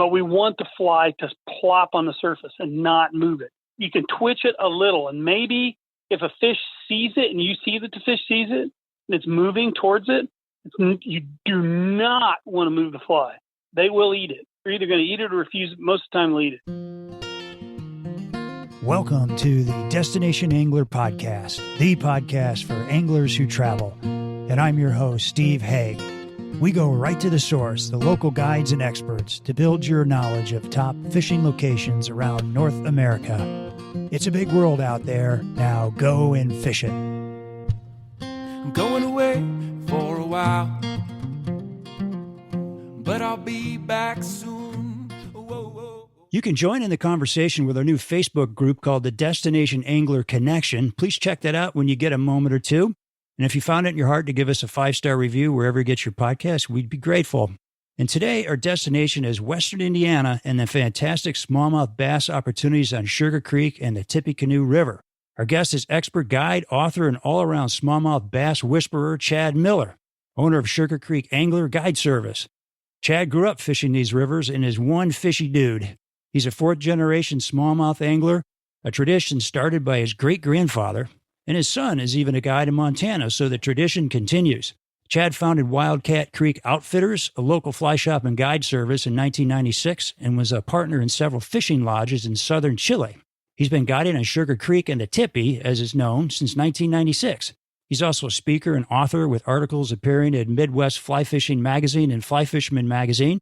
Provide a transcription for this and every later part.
but we want the fly to plop on the surface and not move it. You can twitch it a little, and maybe if a fish sees it and you see that the fish sees it and it's moving towards it, you do not want to move the fly. They will eat it. They're either going to eat it or refuse it. Most of the time they'll eat it. Welcome to the Destination Angler Podcast, the podcast for anglers who travel. And I'm your host, Steve Haigh. We go right to the source, the local guides and experts, to build your knowledge of top fishing locations around North America. It's a big world out there. Now go and fish it. I'm going away for a while, but I'll be back soon. Whoa, whoa. You can join in the conversation with our new Facebook group called the Destination Angler Connection. Please check that out when you get a moment or two. And if you found it in your heart to give us a 5-star review wherever you get your podcast, we'd be grateful. And today, our destination is Western Indiana and the fantastic smallmouth bass opportunities on Sugar Creek and the Tippecanoe River. Our guest is expert guide, author, and all-around smallmouth bass whisperer, Chad Miller, owner of Sugar Creek Angler Guide Service. Chad grew up fishing these rivers and is one fishy dude. He's a fourth-generation smallmouth angler, a tradition started by his great-grandfather, and his son is even a guide in Montana, so the tradition continues. Chad founded Wildcat Creek Outfitters, a local fly shop and guide service, in 1996 and was a partner in several fishing lodges in southern Chile. He's been guiding on Sugar Creek and the Tippy, as is known, since 1996. He's also a speaker and author with articles appearing in Midwest Fly Fishing Magazine and Fly Fisherman Magazine.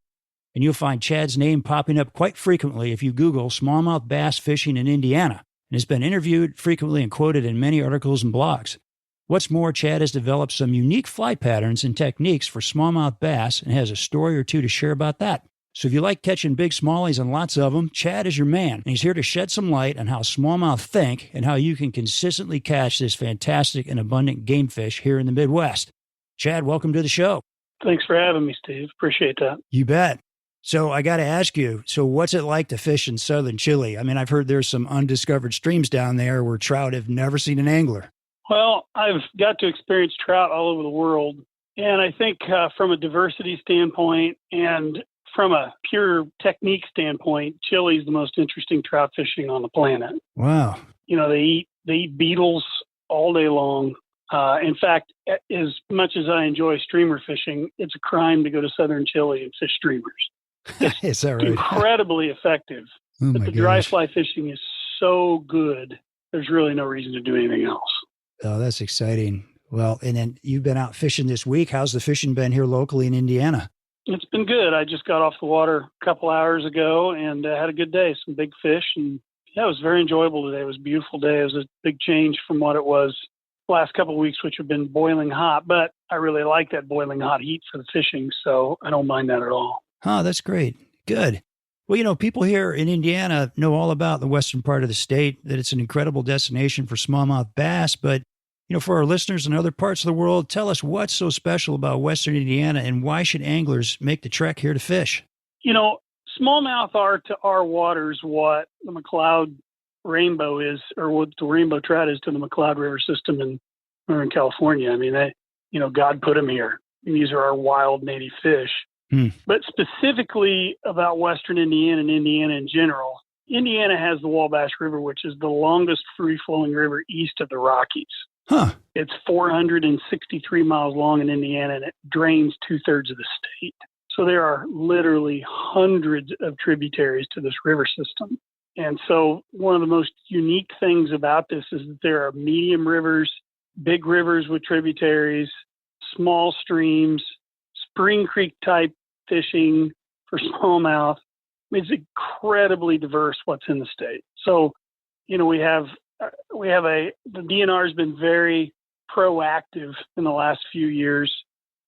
And you'll find Chad's name popping up quite frequently if you Google smallmouth bass fishing in Indiana, and has been interviewed frequently and quoted in many articles and blogs. What's more, Chad has developed some unique fly patterns and techniques for smallmouth bass and has a story or two to share about that. So if you like catching big smallies and lots of them, Chad is your man. And he's here to shed some light on how smallmouth think and how you can consistently catch this fantastic and abundant game fish here in the Midwest. Chad, welcome to the show. Thanks for having me, Steve. Appreciate that. You bet. So I got to ask you, so what's it like to fish in southern Chile? I mean, I've heard there's some undiscovered streams down there where trout have never seen an angler. Well, I've got to experience trout all over the world. And I think from a diversity standpoint and from a pure technique standpoint, Chile is the most interesting trout fishing on the planet. Wow. You know, they eat beetles all day long. In fact, as much as I enjoy streamer fishing, it's a crime to go to southern Chile and fish streamers. Is that right? Incredibly effective. Oh but my the dry gosh. fly fishing is so good, there's really no reason to do anything else. Oh, that's exciting. Well, and then you've been out fishing this week. How's the fishing been here locally in Indiana? It's been good. I just got off the water a couple hours ago and had a good day. Some big fish. And yeah, it was very enjoyable today. It was a beautiful day. It was a big change from what it was the last couple of weeks, which have been boiling hot. But I really like that boiling hot heat for the fishing, so I don't mind that at all. Oh, that's great. Good. Well, you know, people here in Indiana know all about the western part of the state, that it's an incredible destination for smallmouth bass. But, you know, for our listeners in other parts of the world, tell us what's so special about western Indiana and why should anglers make the trek here to fish? You know, smallmouth are to our waters what the McCloud rainbow is, or what the rainbow trout is to the McCloud River system in Northern California. I mean, God put them here. And these are our wild native fish. But specifically about Western Indiana and Indiana in general, Indiana has the Wabash River, which is the longest free-flowing river east of the Rockies. Huh. It's 463 miles long in Indiana, and it drains 2/3 of the state. So there are literally hundreds of tributaries to this river system. And so one of the most unique things about this is that there are medium rivers, big rivers with tributaries, small streams, Spring Creek type fishing for smallmouth. I mean, it's incredibly diverse what's in the state. So, you know, the DNR has been very proactive in the last few years.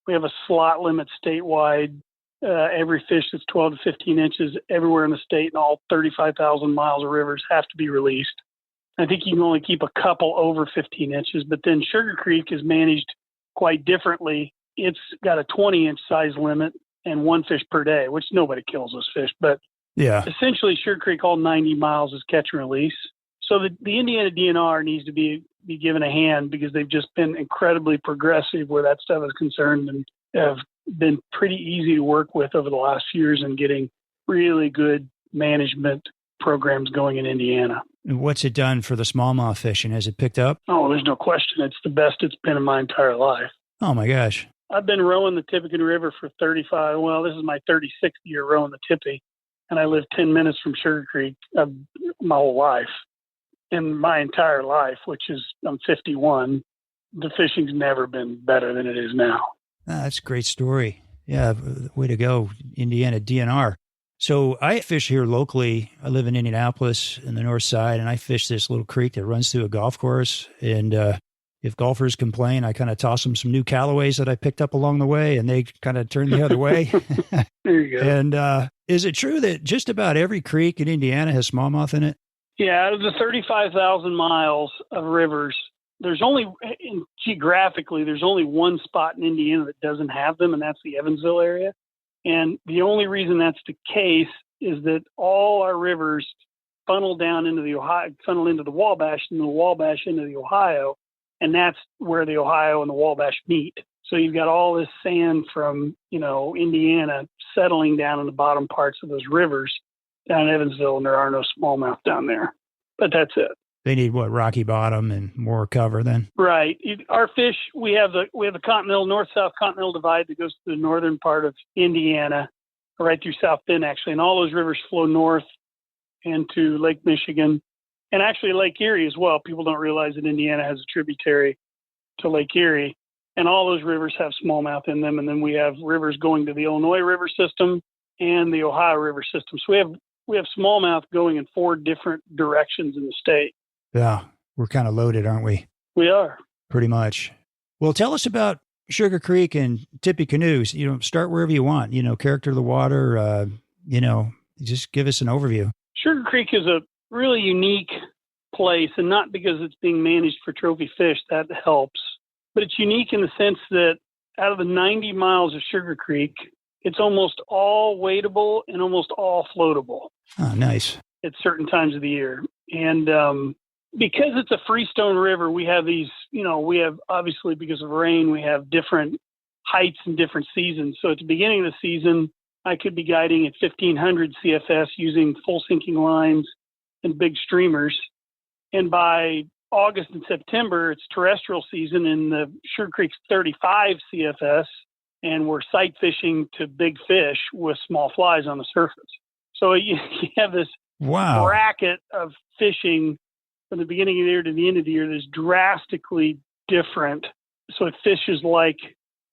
We have a slot limit statewide. Every fish that's 12 to 15 inches everywhere in the state and all 35,000 miles of rivers have to be released. I think you can only keep a couple over 15 inches, but then Sugar Creek is managed quite differently. It's got a 20-inch size limit and one fish per day, which nobody kills those fish. But yeah, essentially Sugar Creek, all 90 miles is catch and release. So the Indiana DNR needs to be given a hand because they've just been incredibly progressive where that stuff is concerned and have been pretty easy to work with over the last few years in getting really good management programs going in Indiana. And what's it done for the smallmouth fishing? Has it picked up? Oh, there's no question. It's the best it's been in my entire life. Oh, my gosh. I've been rowing the Tippecanoe River for 35. Well, this is my 36th year rowing the Tippy, and I live 10 minutes from Sugar Creek my whole life. In my entire life, which is I'm 51, the fishing's never been better than it is now. That's a great story. Yeah, way to go, Indiana DNR. So I fish here locally. I live in Indianapolis in the north side, and I fish this little creek that runs through a golf course. And if golfers complain, I kind of toss them some new Callaways that I picked up along the way, and they kind of turn the other way. There you go. And is it true that just about every creek in Indiana has smallmouth in it? Yeah, out of the 35,000 miles of rivers, geographically, there's only one spot in Indiana that doesn't have them, and that's the Evansville area. And the only reason that's the case is that all our rivers funnel down into the Ohio, funnel into the Wabash, and the Wabash into the Ohio, and that's where the Ohio and the Wabash meet. So you've got all this sand from, Indiana settling down in the bottom parts of those rivers down in Evansville, and there are no smallmouth down there. But that's it. They need what, rocky bottom and more cover then? Right. Our fish, we have the continental, north-south continental divide that goes to the northern part of Indiana, right through South Bend, actually. And all those rivers flow north into Lake Michigan and actually Lake Erie as well. People don't realize that Indiana has a tributary to Lake Erie. And all those rivers have smallmouth in them. And then we have rivers going to the Illinois River system and the Ohio River system. So we have smallmouth going in 4 different directions in the state. Yeah, we're kind of loaded, aren't we? We are. Pretty much. Well, tell us about Sugar Creek and Tippecanoes. Start wherever you want. Character of the water. Just give us an overview. Sugar Creek is a really unique place, and not because it's being managed for trophy fish. That helps. But it's unique in the sense that out of the 90 miles of Sugar Creek, it's almost all wadable and almost all floatable. Oh, nice. At certain times of the year. And because it's a freestone river, we have these, obviously because of rain, we have different heights and different seasons. So at the beginning of the season, I could be guiding at 1,500 CFS using full sinking lines and big streamers. And by August and September, it's terrestrial season in the Sugar Creek's 35 CFS, and we're sight fishing to big fish with small flies on the surface. So you have this bracket of fishing from the beginning of the year to the end of the year that's drastically different. So it fishes like,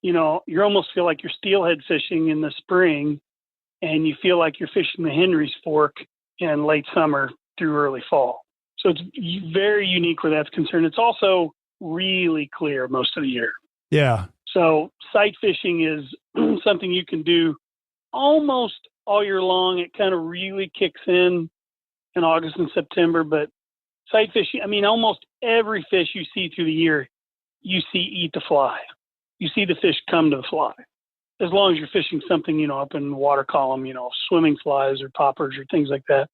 you almost feel like you're steelhead fishing in the spring, and you feel like you're fishing the Henry's Fork in late summer through early fall. So it's very unique where that's concerned. It's also really clear most of the year. Yeah. So sight fishing is something you can do almost all year long. It kind of really kicks in August and September, but sight fishing, almost every fish you see through the year, you see eat the fly. You see the fish come to the fly. As long as you're fishing something, up in the water column, swimming flies or poppers or things like that,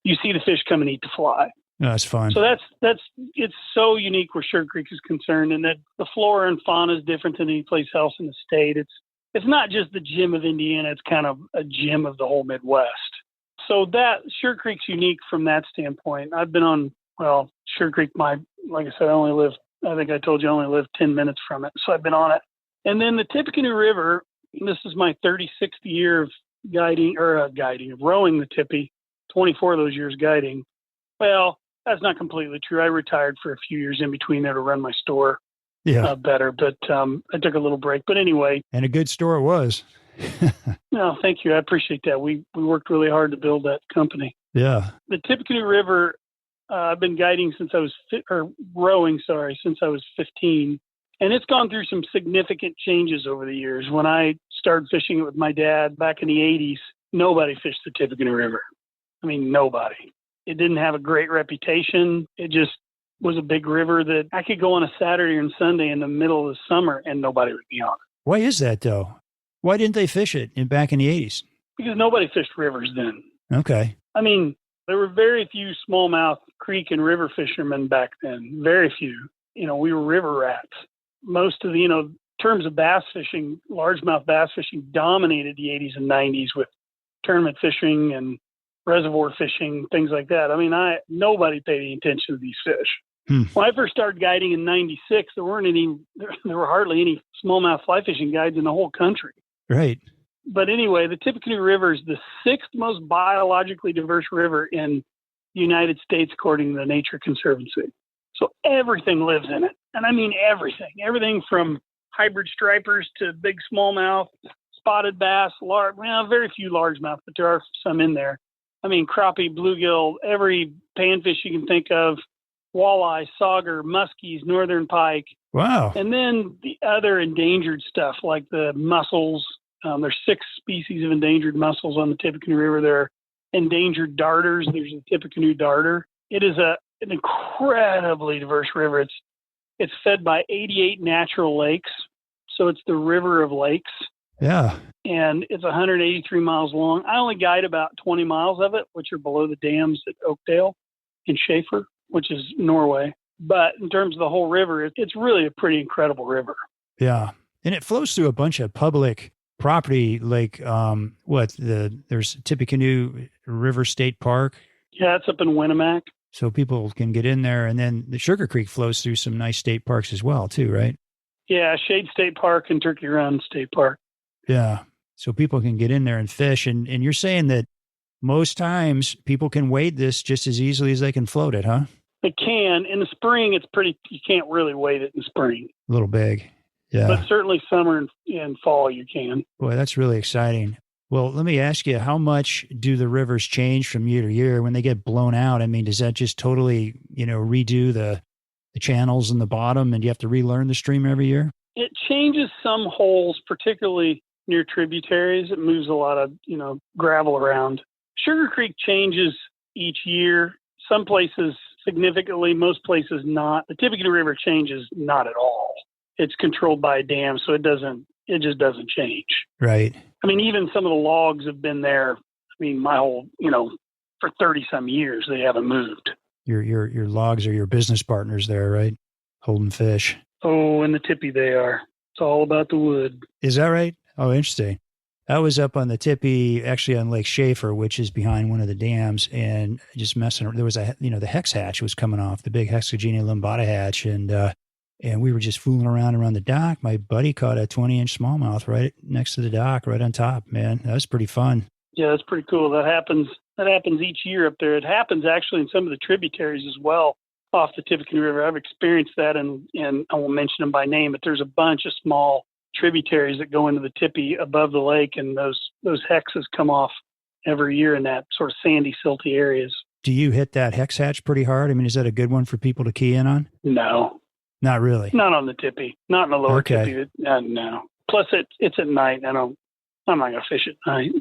you see the fish come and eat the fly. No, that's fun. So it's so unique where Sugar Creek is concerned, and that the flora and fauna is different than any place else in the state. It's not just the gem of Indiana, it's kind of a gem of the whole Midwest. So that Sugar Creek's unique from that standpoint. I've been on, Sugar Creek, like I said, I think I told you I only live 10 minutes from it. So I've been on it. And then the Tippecanoe River, this is my 36th year of rowing the Tippy, 24 of those years guiding. Well, that's not completely true. I retired for a few years in between there to run my store better, but I took a little break. But anyway. And a good store it was. No, thank you. I appreciate that. We worked really hard to build that company. Yeah. The Tippecanoe River, I've been guiding since I was since I was 15. And it's gone through some significant changes over the years. When I started fishing it with my dad back in the 80s, nobody fished the Tippecanoe River. Nobody. It didn't have a great reputation. It just was a big river that I could go on a Saturday and Sunday in the middle of the summer and nobody would be on it. Why is that, though? Why didn't they fish it back in the 80s? Because nobody fished rivers then. Okay. There were very few smallmouth creek and river fishermen back then. Very few. We were river rats. Most of the, terms of bass fishing, largemouth bass fishing dominated the 80s and 90s with tournament fishing and reservoir fishing, things like that. I mean, nobody paid any attention to these fish. When I first started guiding in '96, there were hardly any smallmouth fly fishing guides in the whole country. Right. But anyway, the Tippecanoe River is the 6th most biologically diverse river in the United States, according to the Nature Conservancy. So everything lives in it. And I mean everything. Everything from hybrid stripers to big smallmouth, spotted bass, very few largemouth, but there are some in there. I mean, crappie, bluegill, every panfish you can think of, walleye, sauger, muskies, northern pike. Wow. And then the other endangered stuff like the mussels. There's 6 species of endangered mussels on the Tippecanoe River. There are endangered darters. There's a Tippecanoe darter. It is an incredibly diverse river. It's fed by 88 natural lakes. So it's the river of lakes. Yeah. And it's 183 miles long. I only guide about 20 miles of it, which are below the dams at Oakdale and Schaefer, which is Norway. But in terms of the whole river, it's really a pretty incredible river. Yeah. And it flows through a bunch of public property, like there's Tippecanoe River State Park. Yeah, it's up in Winnemac. So people can get in there. And then the Sugar Creek flows through some nice state parks as well, too, right? Yeah, Shade State Park and Turkey Run State Park. Yeah. So people can get in there and fish. And you're saying that most times people can wade this just as easily as they can float it, huh? They can. In the spring, you can't really wade it in the spring. A little big. Yeah. But certainly summer and fall you can. Boy, that's really exciting. Well, let me ask you, how much do the rivers change from year to year when they get blown out? I mean, does that just totally, redo the channels in the bottom and you have to relearn the stream every year? It changes some holes, particularly near tributaries. It moves a lot of, gravel around. Sugar Creek changes each year. Some places significantly, most places not. The Tippecanoe River changes not at all. It's controlled by a dam, so it just doesn't change. Right. I mean, even some of the logs have been there. I mean, my whole, for 30 some years, they haven't moved. Your logs are your business partners there, right? Holding fish. Oh, in the Tippy they are. It's all about the wood. Is that right? Oh, interesting. I was up on the Tippy, actually on Lake Schaefer, which is behind one of the dams, and just messing around. There was the hex hatch was coming off, the big Hexagenia limbata hatch, and we were just fooling around the dock. My buddy caught a 20-inch smallmouth right next to the dock, right on top, man. That was pretty fun. Yeah, that's pretty cool. That happens each year up there. It happens actually in some of the tributaries as well off the Tippecanoe River. I've experienced that, and I won't mention them by name, but there's a bunch of small tributaries that go into the Tippy above the lake, and those hexes come off every year in that sort of sandy, silty areas. Do you hit that hex hatch pretty hard? I mean, is that a good one for people to key in on? No. Not really? Not on the Tippy. Not in the lower Tippy. No. Plus, it's at night. I'm not going to fish at night.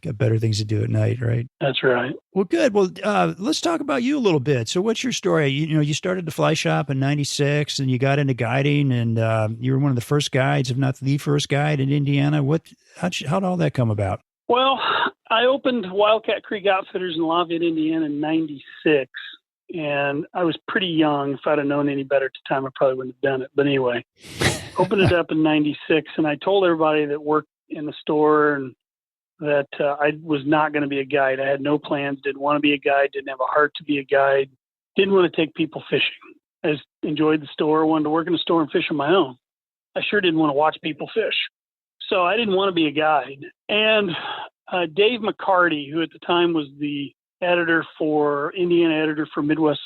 Got better things to do at night, right? That's right. Well, good. Well, let's talk about you a little bit. So what's your story? You started the fly shop in 96 and you got into guiding, and you were one of the first guides, if not the first guide in Indiana. How'd all that come about? Well, I opened Wildcat Creek Outfitters in Lafayette, Indiana in 96. And I was pretty young. If I'd have known any better at the time, I probably wouldn't have done it. But anyway, opened it up in 96. And I told everybody that worked in the store and that I was not going to be a guide. I had no plans, didn't want to be a guide, didn't have a heart to be a guide, didn't want to take people fishing. I just enjoyed the store, wanted to work in the store and fish on my own. I sure didn't want to watch people fish. So I didn't want to be a guide. And Dave McCarty, who at the time was the Indiana editor for Midwest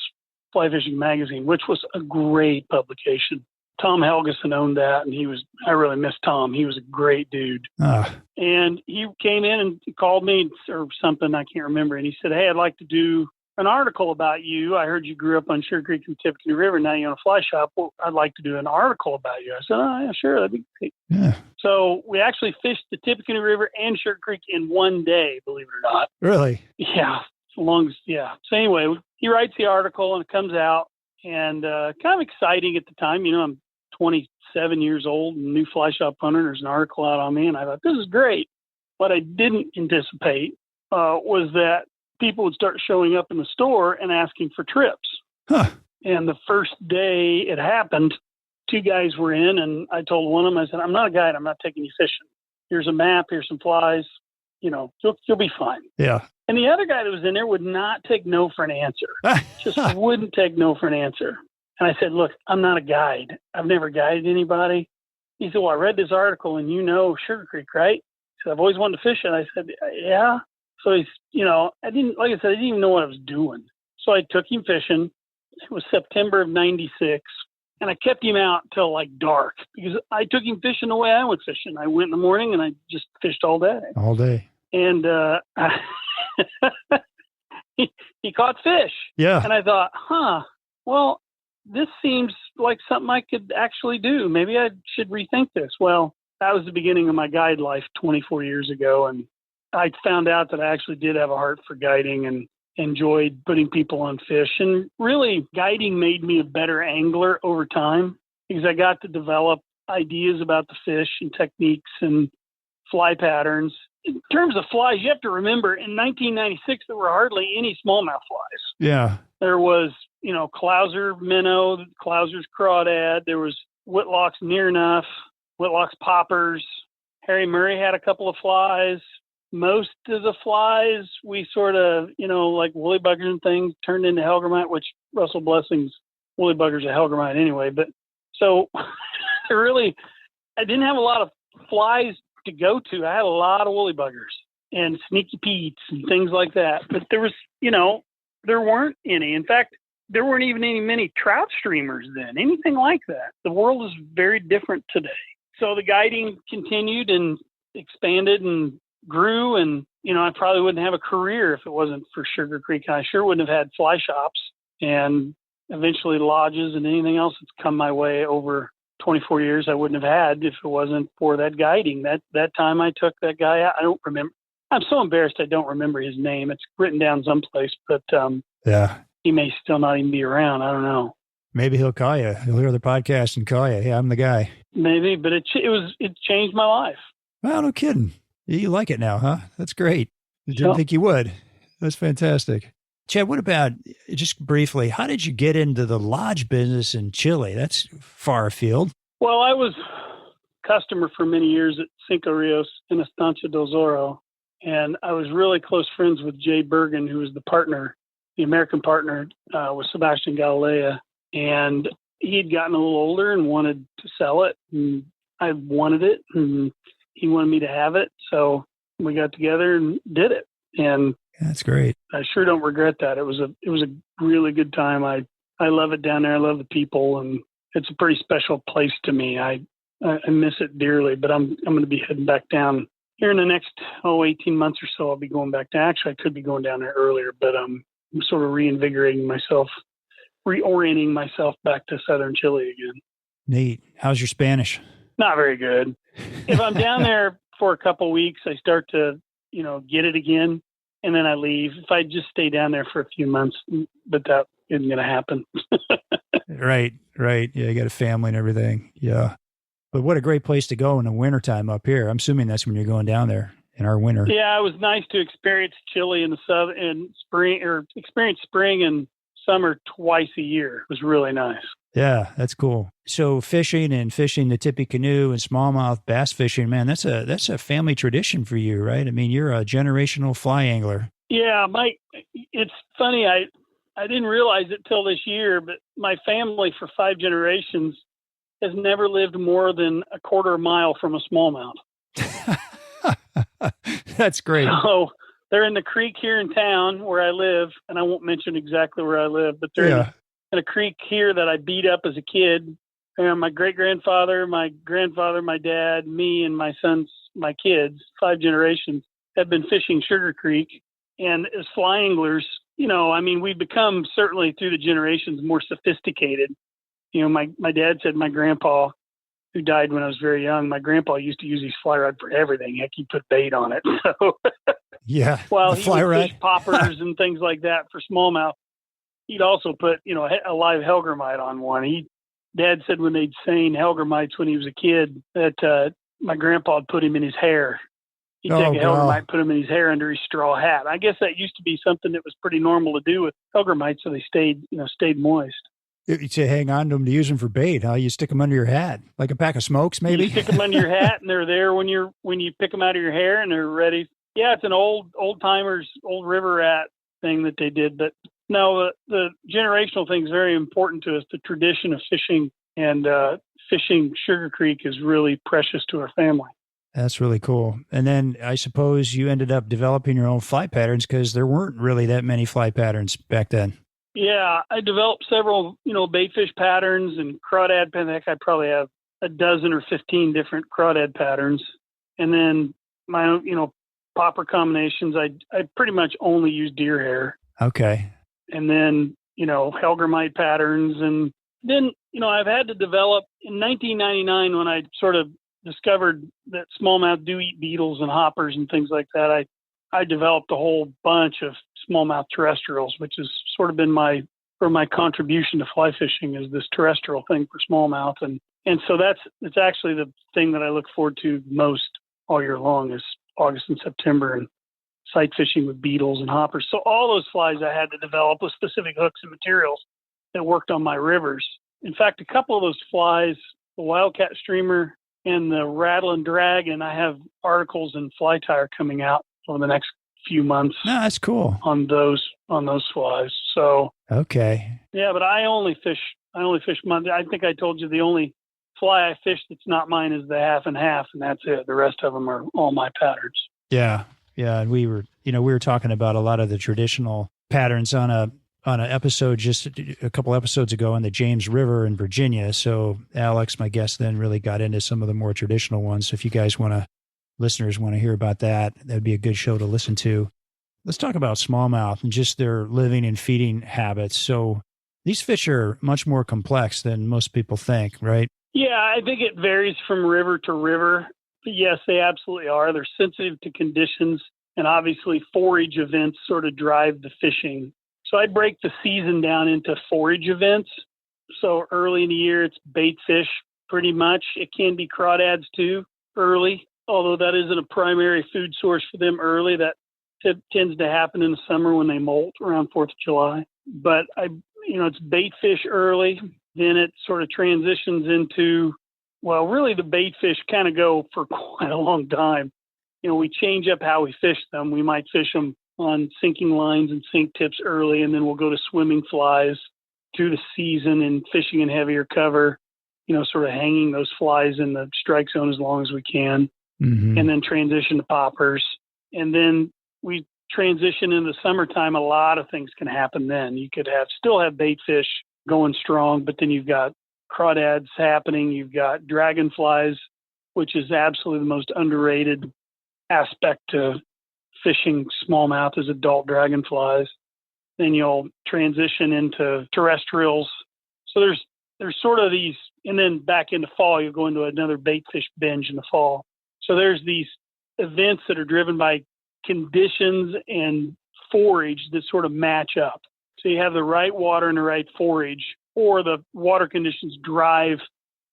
Fly Fishing Magazine, which was a great publication. Tom Helgeson owned that, and I really miss Tom. He was a great dude. And he came in and called me or something, I can't remember, and he said, "Hey, I'd like to do an article about you. I heard you grew up on Sugar Creek and Tippecanoe River, now you own a fly shop. Well, I'd like to do an article about you." I said, "Oh, yeah, sure, that'd be great." Yeah. So we actually fished the Tippecanoe River and Sugar Creek in one day, believe it or not. Really? Yeah. So anyway, he writes the article and it comes out, and kind of exciting at the time. I'm 27 years old and new fly shop hunter. There's an article out on me, and I thought, this is great. What I didn't anticipate was that people would start showing up in the store and asking for trips. Huh. And the first day it happened, 2 guys were in, and I told one of them, I said, "I'm not a guide. I'm not taking you fishing. Here's a map. Here's some flies. you'll be fine. Yeah. And the other guy that was in there would not take no for an answer. Just wouldn't take no for an answer. And I said, look, I'm not a guide. I've never guided anybody. He said, well, I read this article and Sugar Creek, right? He said, I've always wanted to fish it. I said, yeah. So he's, I didn't even know what I was doing. So I took him fishing. It was September of 96. And I kept him out till like dark because I took him fishing the way I went fishing. I went in the morning and I just fished all day. All day. And he caught fish. Yeah. And I thought, well, this seems like something I could actually do. Maybe I should rethink this. Well, that was the beginning of my guide life 24 years ago. And I found out that I actually did have a heart for guiding and enjoyed putting people on fish. And really, guiding made me a better angler over time because I got to develop ideas about the fish and techniques and fly patterns. In terms of flies, you have to remember in 1996, there were hardly any smallmouth flies. Yeah. There was, Clouser minnow, Clouser's crawdad. There was Whitlock's near enough, Whitlock's poppers. Harry Murray had a couple of flies. Most of the flies we sort of, like woolly buggers and things turned into hellgrammite, which Russell Blessing's woolly buggers are hellgrammite anyway. But so really, I didn't have a lot of flies to go to. I had a lot of woolly buggers and sneaky petes and things like that. But there was, there weren't any. In fact, there weren't even many trout streamers then, anything like that. The world is very different today. So the guiding continued and expanded and grew. And, I probably wouldn't have a career if it wasn't for Sugar Creek. I sure wouldn't have had fly shops and eventually lodges and anything else that's come my way over 24 years I wouldn't have had if it wasn't for that guiding. That time I took that guy out, I don't remember. I'm so embarrassed I don't remember his name. It's written down someplace, but yeah, he may still not even be around. I don't know. Maybe he'll call you. He'll hear the podcast and call you. Yeah, I'm the guy. Maybe, but it changed my life. Well, no kidding. You like it now, huh? That's great. I didn't think you would. That's fantastic. Chad, what about, just briefly, how did you get into the lodge business in Chile? That's far afield. Well, I was a customer for many years at Cinco Rios in Estancia del Zorro, and I was really close friends with Jay Bergen, who was the partner, the American partner with Sebastian Galilea, and he had gotten a little older and wanted to sell it, and I wanted it, and he wanted me to have it, so we got together and did it, and that's great. I sure don't regret that. It was a really good time. I love it down there. I love the people, and it's a pretty special place to me. I miss it dearly, but I'm going to be heading back down here in the next 18 months or so. I'll be going back down. Actually, I could be going down there earlier, but I'm sort of reorienting myself back to southern Chile again. Neat. How's your Spanish? Not very good. If I'm down there for a couple weeks, I start to get it again. And then I leave. If I just stay down there for a few months, but that isn't going to happen. Right. Yeah, you got a family and everything. Yeah. But what a great place to go in the wintertime up here. I'm assuming that's when you're going down there in our winter. Yeah, it was nice to experience Chile in the southern and spring, or experience spring and summer twice a year. It was really nice. Yeah, that's cool. So fishing the Tippecanoe and smallmouth bass fishing, man, that's a family tradition for you, right? I mean, you're a generational fly angler. Yeah, it's funny. I didn't realize it till this year, but my family for 5 generations has never lived more than a quarter mile from a smallmouth. That's great. So they're in the creek here in town where I live, and I won't mention exactly where I live, but they're in a creek here that I beat up as a kid. And my great-grandfather, my grandfather, my dad, me, and my sons, my kids, 5 generations, have been fishing Sugar Creek. And as fly anglers, we've become, certainly through the generations, more sophisticated. My dad said my grandpa, who died when I was very young, my grandpa used to use his fly rod for everything. Heck, he put bait on it. So, yeah, while the he fly would rod. fish poppers and things like that for smallmouth, he'd also put, a live hellgrammite on one. Dad said when they'd seine hellgrammites when he was a kid that my grandpa had put him in his hair. He'd take a hellgrammite, put him in his hair under his straw hat. I guess that used to be something that was pretty normal to do with hellgrammites, so they stayed moist. You say hang on to them to use them for bait, huh? You stick them under your hat, like a pack of smokes, maybe? You stick them under your hat, and they're there when you pick them out of your hair, and they're ready Yeah, it's an old timers, old river rat thing that they did. But no, the generational thing is very important to us. The tradition of fishing and fishing Sugar Creek is really precious to our family. That's really cool. And then I suppose you ended up developing your own fly patterns because there weren't really that many fly patterns back then. Yeah, I developed several, baitfish patterns and crawdad patterns. Heck, I probably have a dozen or 15 different crawdad patterns. And then my own, popper combinations, I pretty much only use deer hair. Okay. And then, Helgramite patterns. And then, I've had to develop in 1999 when I sort of discovered that smallmouth do eat beetles and hoppers and things like that. I developed a whole bunch of smallmouth terrestrials, which has sort of been my contribution to fly fishing is this terrestrial thing for smallmouth. And so it's actually the thing that I look forward to most all year long is August and September and sight fishing with beetles and hoppers. So all those flies I had to develop with specific hooks and materials that worked on my rivers. In fact, a couple of those flies, the wildcat streamer and the rattle and dragon, I have articles in Fly Tire coming out over the next few months. No, that's cool. On those flies. So okay. Yeah, but I only fish Monday. I think I told you the only fly I fish that's not mine is the half and half, and that's it. The rest of them are all my patterns. Yeah. Yeah. And we were talking about a lot of the traditional patterns on an episode just a couple episodes ago on the James River in Virginia. So Alex, my guest, then really got into some of the more traditional ones. So if you guys listeners want to hear about that, that'd be a good show to listen to. Let's talk about smallmouth and just their living and feeding habits. So these fish are much more complex than most people think, right? Yeah, I think it varies from river to river. But yes, they absolutely are. They're sensitive to conditions, and obviously forage events sort of drive the fishing. So I break the season down into forage events. So early in the year, it's bait fish pretty much. It can be crawdads too early, although that isn't a primary food source for them early. That tends to happen in the summer when they molt around 4th of July. But it's bait fish early. Then it sort of transitions into, well, really the bait fish kind of go for quite a long time. We change up how we fish them. We might fish them on sinking lines and sink tips early, and then we'll go to swimming flies through the season and fishing in heavier cover, sort of hanging those flies in the strike zone as long as we can, and then transition to poppers. And then we transition in the summertime. A lot of things can happen then. You could still have bait fish going strong, but then you've got crawdads happening. You've got dragonflies, which is absolutely the most underrated aspect to fishing smallmouth is adult dragonflies. Then you'll transition into terrestrials. So there's sort of these, and then back into fall, you'll go into another bait fish binge in the fall. So there's these events that are driven by conditions and forage that sort of match up. So you have the right water and the right forage, or the water conditions drive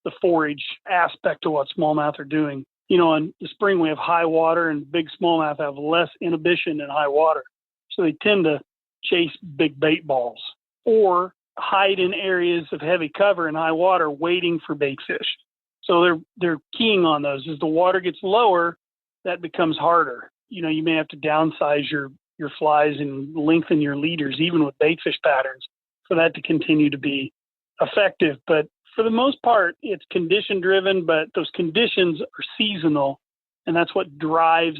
the forage aspect of what smallmouth are doing. In the spring we have high water, and big smallmouth have less inhibition in high water. So they tend to chase big bait balls or hide in areas of heavy cover in high water waiting for bait fish. So they're keying on those. As the water gets lower, that becomes harder. You may have to downsize your flies and lengthen your leaders, even with bait fish patterns, for that to continue to be effective. But for the most part, it's condition driven, but those conditions are seasonal, and that's what drives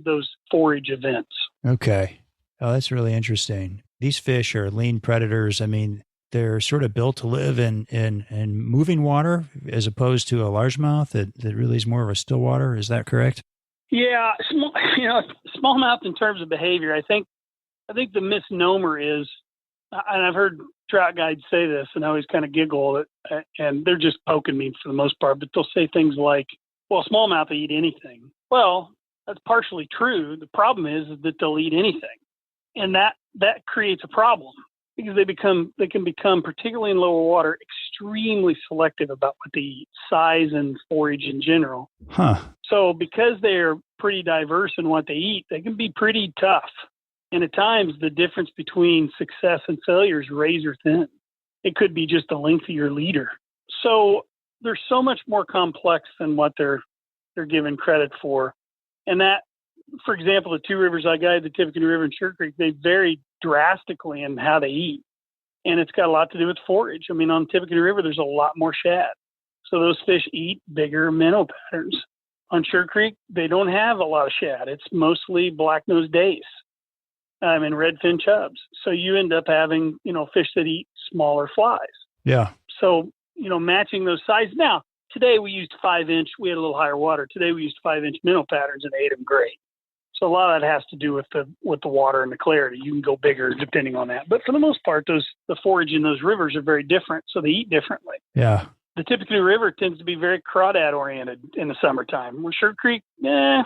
those forage events. Okay. Oh, that's really interesting. These fish are lean predators. I mean, they're sort of built to live in moving water as opposed to a largemouth that really is more of a still water. Is that correct? Yeah, smallmouth in terms of behavior, I think the misnomer is, and I've heard trout guides say this, and I always kind of giggle, and they're just poking me for the most part, but they'll say things like, well, smallmouth will eat anything. Well, that's partially true. The problem is that they'll eat anything, and that creates a problem because they can become, particularly in lower water, extremely selective about what they eat, size and forage in general. Huh. So because they're pretty diverse in what they eat, they can be pretty tough. And at times, the difference between success and failure is razor thin. It could be just the length of your leader. So they're so much more complex than what they're given credit for. And that for example, the two rivers I guide, the Tippecanoe River and Sugar Creek, they vary drastically in how they eat. And it's got a lot to do with forage. I mean, on Tippecanoe River, there's a lot more shad. So those fish eat bigger minnow patterns. On Sugar Creek, they don't have a lot of shad. It's mostly black-nosed dace and redfin chubs. So you end up having, fish that eat smaller flies. Yeah. So, matching those sizes. Now, today we used 5-inch. We had a little higher water. Today we used 5-inch minnow patterns and ate them great. So a lot of that has to do with the water and the clarity. You can go bigger depending on that. But for the most part, the forage in those rivers are very different, so they eat differently. Yeah. The Tippecanoe River tends to be very crawdad oriented in the summertime. Where Sugar Creek, even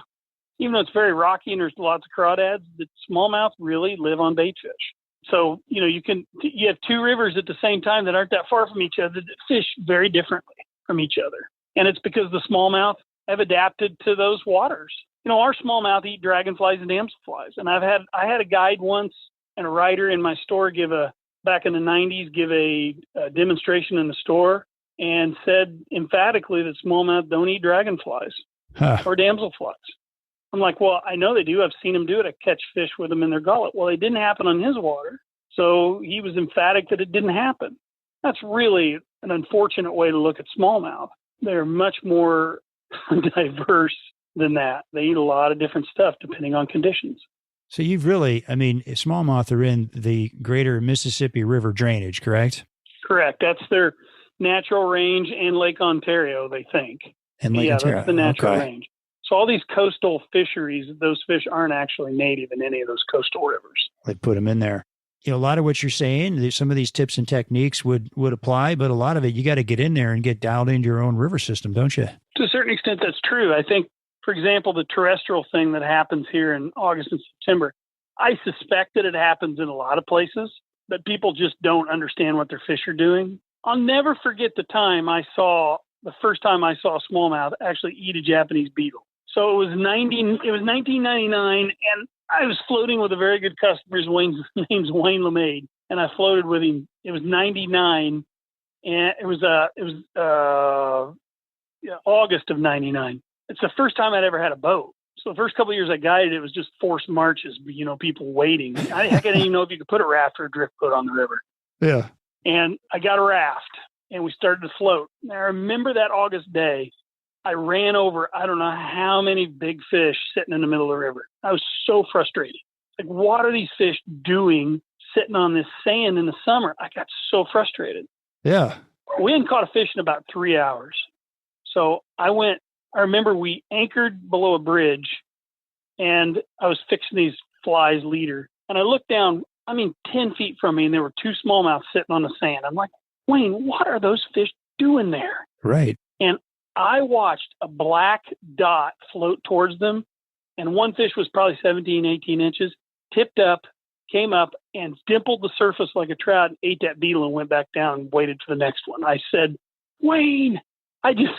though it's very rocky and there's lots of crawdads, the smallmouth really live on bait fish. So, you have two rivers at the same time that aren't that far from each other that fish very differently from each other. And it's because the smallmouth have adapted to those waters. Our smallmouth eat dragonflies and damselflies. And I had a guide once and a writer in my store back in the 90s, give a demonstration in the store and said emphatically that smallmouth don't eat dragonflies or damselflies. I'm like, well, I know they do. I've seen them do it. I catch fish with them in their gullet. Well, it didn't happen on his water. So he was emphatic that it didn't happen. That's really an unfortunate way to look at smallmouth. They're much more diverse than that. They eat a lot of different stuff depending on conditions. So you've really, smallmouth are in the greater Mississippi River drainage, correct? Correct. That's their natural range and Lake Ontario, they think. And Lake Ontario. That's the natural range. So all these coastal fisheries, those fish aren't actually native in any of those coastal rivers. They put them in there. A lot of what you're saying, some of these tips and techniques would apply, but a lot of it, you got to get in there and get dialed into your own river system, don't you? To a certain extent, that's true. I think, for example, the terrestrial thing that happens here in August and September, I suspect that it happens in a lot of places, but people just don't understand what their fish are doing. I'll never forget the first time I saw a smallmouth actually eat a Japanese beetle. So it was 1999, and I was floating with a very good customer. His name's Wayne LeMade, and I floated with him. It was 99, and it was August of 99. It's the first time I'd ever had a boat. So the first couple of years I guided, it was just forced marches, people waiting. I didn't even know if you could put a raft or a drift boat on the river. Yeah. And I got a raft, and we started to float. And I remember that August day, I ran over, I don't know how many big fish sitting in the middle of the river. I was so frustrated. Like, what are these fish doing sitting on this sand in the summer? I got so frustrated. Yeah. We hadn't caught a fish in about 3 hours. So I remember we anchored below a bridge, and I was fixing these flies leader. And I looked down, 10 feet from me, and there were two smallmouth sitting on the sand. I'm like, Wayne, what are those fish doing there? Right. And I watched a black dot float towards them, and one fish was probably 17, 18 inches, tipped up, came up, and dimpled the surface like a trout, and ate that beetle and went back down and waited for the next one. I said, Wayne, I just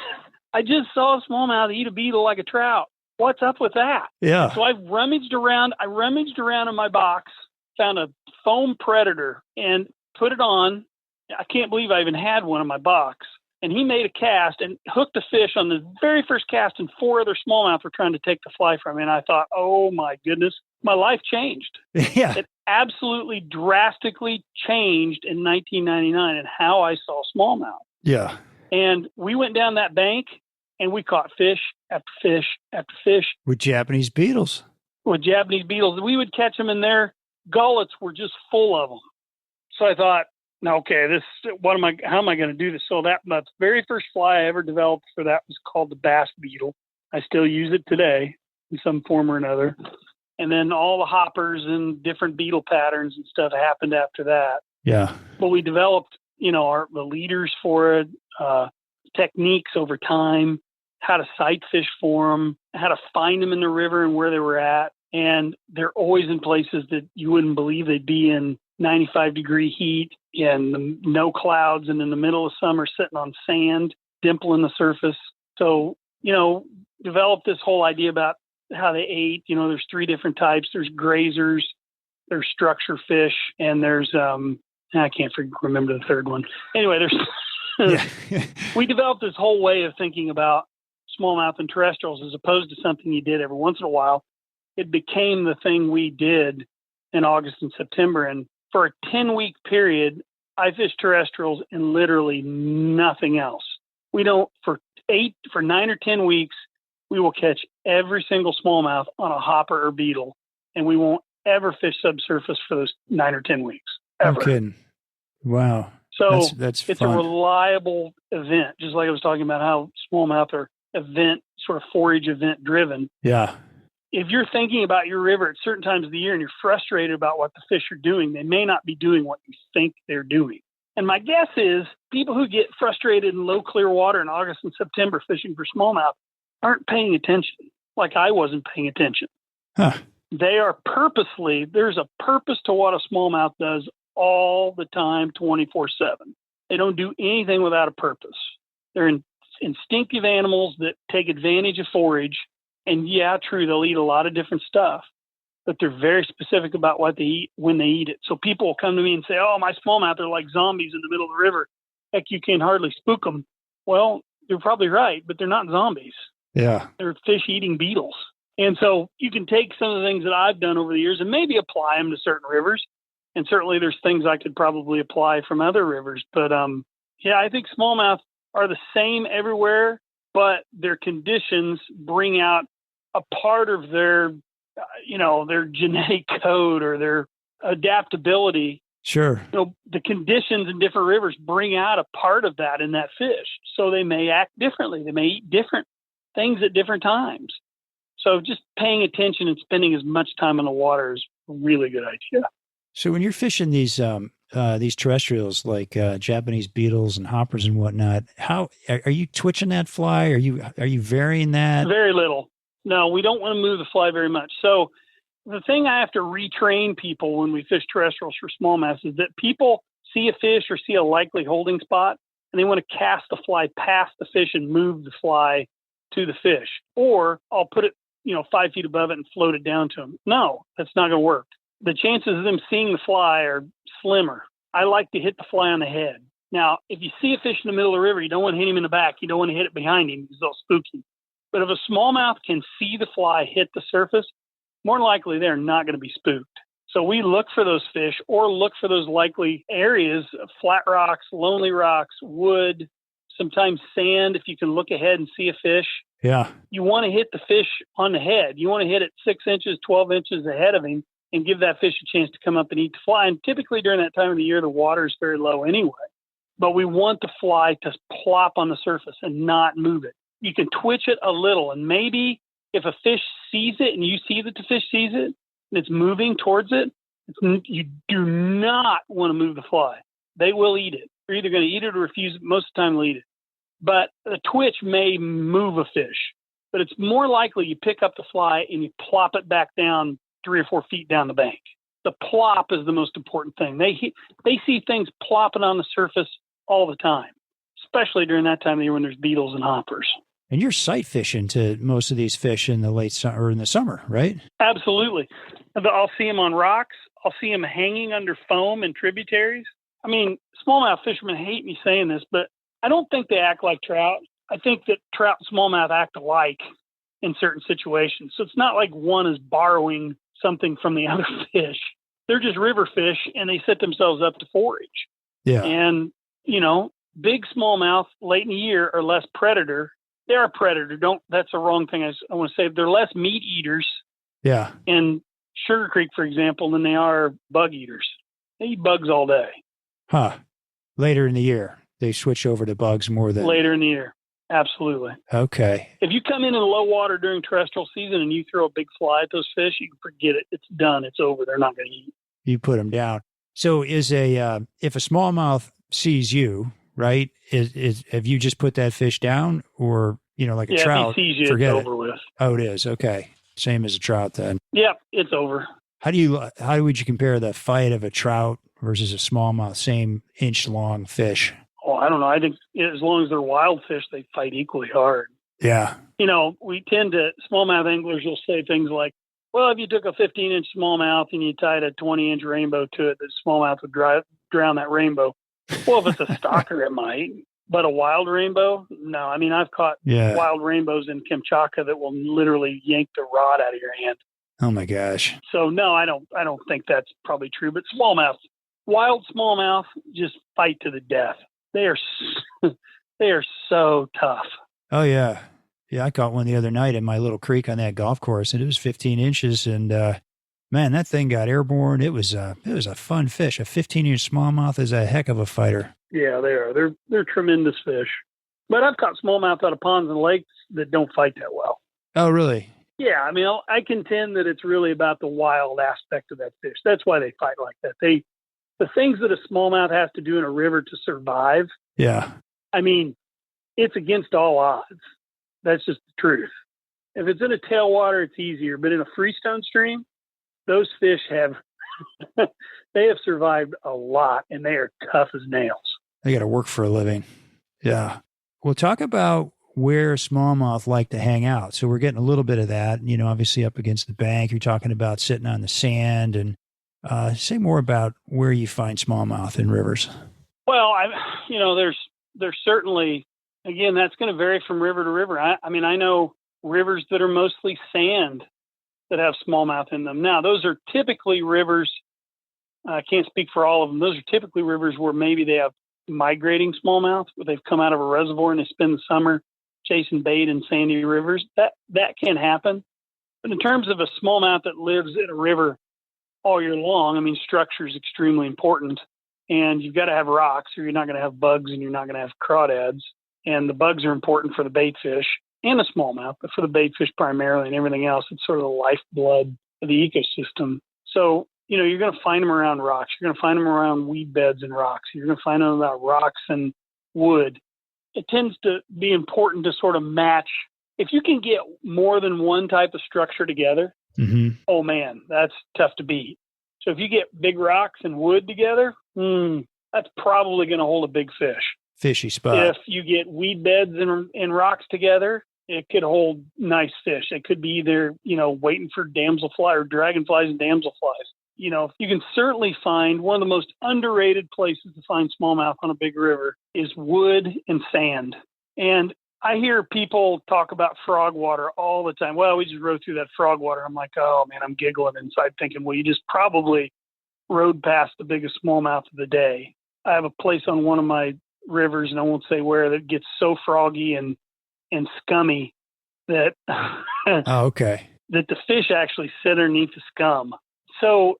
saw a smallmouth eat a beetle like a trout. What's up with that? Yeah. So I rummaged around in my box, found a foam predator, and put it on. I can't believe I even had one in my box. And he made a cast and hooked a fish on the very first cast, and 4 other smallmouth were trying to take the fly from me. And I thought, oh my goodness, my life changed. Yeah. It absolutely drastically changed in 1999 and how I saw smallmouth. Yeah. And we went down that bank and we caught fish after fish after fish. With Japanese beetles. We would catch them, and their gullets were just full of them. So I thought, okay, how am I going to do this? So the very first fly I ever developed for that was called the bass beetle. I still use it today in some form or another. And then all the hoppers and different beetle patterns and stuff happened after that. Yeah. But we developed, the leaders for it, techniques over time, how to sight fish for them, how to find them in the river and where they were at. And they're always in places that you wouldn't believe they'd be in. 95-degree heat and no clouds, and in the middle of summer sitting on sand, dimpling the surface. So, developed this whole idea about how they ate. There's 3 different types. There's grazers, there's structure fish, and there's, I can't remember the third one. Anyway, we developed this whole way of thinking about smallmouth and terrestrials as opposed to something you did every once in a while. it became the thing we did in August and September. And for a 10-week period, I fished terrestrials and literally nothing else. We don't, for 9 or 10 weeks, we will catch every single smallmouth on a hopper or beetle, and we won't ever fish subsurface for those 9 or 10 weeks. Ever. No kidding. Wow. So that's it's fun. a reliable event, just like I was talking about how smallmouth are sort of forage event driven. Yeah. If you're thinking about your river at certain times of the year and you're frustrated about what the fish are doing, they may not be doing what you think they're doing. And my guess is people who get frustrated in low, clear water in August and September fishing for smallmouth aren't paying attention, like I wasn't paying attention. Huh. They are there's a purpose to what a smallmouth does all the time, 24/7. They don't do anything without a purpose. They're instinctive animals that take advantage of forage. And yeah, true, they'll eat a lot of different stuff, but they're very specific about what they eat when they eat it. So people will come to me and say, oh, my smallmouth are like zombies in the middle of the river. Heck, you can hardly spook them. Well, you're probably right, but they're not zombies. Yeah. They're fish-eating beetles. And so you can take some of the things that I've done over the years and maybe apply them to certain rivers. And certainly there's things I could probably apply from other rivers. But yeah, I think smallmouth are the same everywhere, but their conditions bring out a part of their, their genetic code or their adaptability. Sure. The conditions in different rivers bring out a part of that in that fish. So they may act differently. They may eat different things at different times. So just paying attention and spending as much time in the water is a really good idea. So when you're fishing these terrestrials like Japanese beetles and hoppers and whatnot, how are you twitching that fly? Are you varying that? Very little. No, we don't want to move the fly very much. So the thing I have to retrain people when we fish terrestrials for smallmouth is that people see a fish or see a likely holding spot and they want to cast the fly past the fish and move the fly to the fish. Or I'll put it, 5 feet above it and float it down to them. No, that's not going to work. The chances of them seeing the fly are slimmer. I like to hit the fly on the head. Now, if you see a fish in the middle of the river, you don't want to hit him in the back. You don't want to hit it behind him because they'll spook him. But if a smallmouth can see the fly hit the surface, more than likely they're not going to be spooked. So we look for those fish or look for those likely areas of flat rocks, lonely rocks, wood, sometimes sand if you can look ahead and see a fish. Yeah. You want to hit the fish on the head. You want to hit it 6 inches, 12 inches ahead of him and give that fish a chance to come up and eat the fly. And typically during that time of the year, the water is very low anyway. But we want the fly to plop on the surface and not move it. You can twitch it a little. And maybe if a fish sees it and you see that the fish sees it and it's moving towards it, you do not want to move the fly. They will eat it. They're either going to eat it or refuse it. Most of the time they'll eat it. But a twitch may move a fish. But it's more likely you pick up the fly and you plop it back down 3 or 4 feet down the bank. The plop is the most important thing. They see things plopping on the surface all the time, especially during that time of year when there's beetles and hoppers. And you're sight fishing to most of these fish in the late summer or in the summer, right? Absolutely. I'll see them on rocks. I'll see them hanging under foam and tributaries. I mean, smallmouth fishermen hate me saying this, but I don't think they act like trout. I think that trout and smallmouth act alike in certain situations. So it's not like one is borrowing something from the other fish. They're just river fish and they set themselves up to forage. Yeah. And, big smallmouth late in the year are less predator. They are predator. That's the wrong thing I want to say. They're less meat eaters. Yeah. In Sugar Creek, for example, than they are bug eaters. They eat bugs all day. Huh. Later in the year, they switch over to bugs more than... Later in the year. Absolutely. Okay. If you come in low water during terrestrial season and you throw a big fly at those fish, you can forget it. It's done. It's over. They're not going to eat. You put them down. So if a smallmouth sees you, right, have you just put that fish down or, like a trout? If he sees you, forget it's over with. Oh, it is. Okay. Same as a trout then. Yep, it's over. How would you compare the fight of a trout versus a smallmouth, same inch long fish? Oh, I don't know. I think as long as they're wild fish, they fight equally hard. Yeah. Smallmouth anglers will say things like, well, if you took a 15-inch smallmouth and you tied a 20-inch rainbow to it, the smallmouth would drown that rainbow. Well, if it's a stalker, it might. But a wild rainbow? No. I mean, I've caught wild rainbows in Kamchatka that will literally yank the rod out of your hand. Oh my gosh. So no, I don't think that's probably true. But smallmouth, wild smallmouth, just fight to the death. They are they are so tough. Oh yeah. Yeah, I caught one the other night in my little creek on that golf course, and it was 15 inches, and man, that thing got airborne. It was a fun fish. A 15-inch smallmouth is a heck of a fighter. Yeah, they are. They're tremendous fish. But I've caught smallmouth out of ponds and lakes that don't fight that well. Oh, really? Yeah, I mean, I contend that it's really about the wild aspect of that fish. That's why they fight like that. The things that a smallmouth has to do in a river to survive. Yeah. I mean, it's against all odds. That's just the truth. If it's in a tailwater, it's easier. But in a freestone stream, those fish have they have survived a lot, and they are tough as nails. They got to work for a living. Yeah. Well, talk about where smallmouth like to hang out. So we're getting a little bit of that, obviously up against the bank. You're talking about sitting on the sand, and say more about where you find smallmouth in rivers. Well, there's certainly, again, that's going to vary from river to river. I mean, I know rivers that are mostly sand that have smallmouth in them. Now, those are typically rivers. I can't speak for all of them. Those are typically rivers where maybe they have migrating smallmouth, where they've come out of a reservoir and they spend the summer chasing bait in sandy rivers. That can happen. But in terms of a smallmouth that lives in a river all year long, I mean, structure is extremely important. And you've got to have rocks, or you're not going to have bugs and you're not going to have crawdads. And the bugs are important for the bait fish and the smallmouth, but for the bait fish primarily, and everything else, it's sort of the lifeblood of the ecosystem. So, you're going to find them around rocks. You're going to find them around weed beds and rocks. You're going to find them around rocks and wood. It tends to be important to sort of match. If you can get more than one type of structure together, Oh man, that's tough to beat. So if you get big rocks and wood together, that's probably going to hold a big fish. Fishy spot. If you get weed beds and rocks together, it could hold nice fish. It could be either, waiting for damselfly or dragonflies and damselflies. You can certainly find one of the most underrated places to find smallmouth on a big river is wood and sand. And I hear people talk about frog water all the time. Well, we just rode through that frog water. I'm like, oh man, I'm giggling inside thinking, well, you just probably rode past the biggest smallmouth of the day. I have a place on one of my rivers, and I won't say where, that gets so froggy and scummy that Oh, okay. that the fish actually sit underneath the scum. So,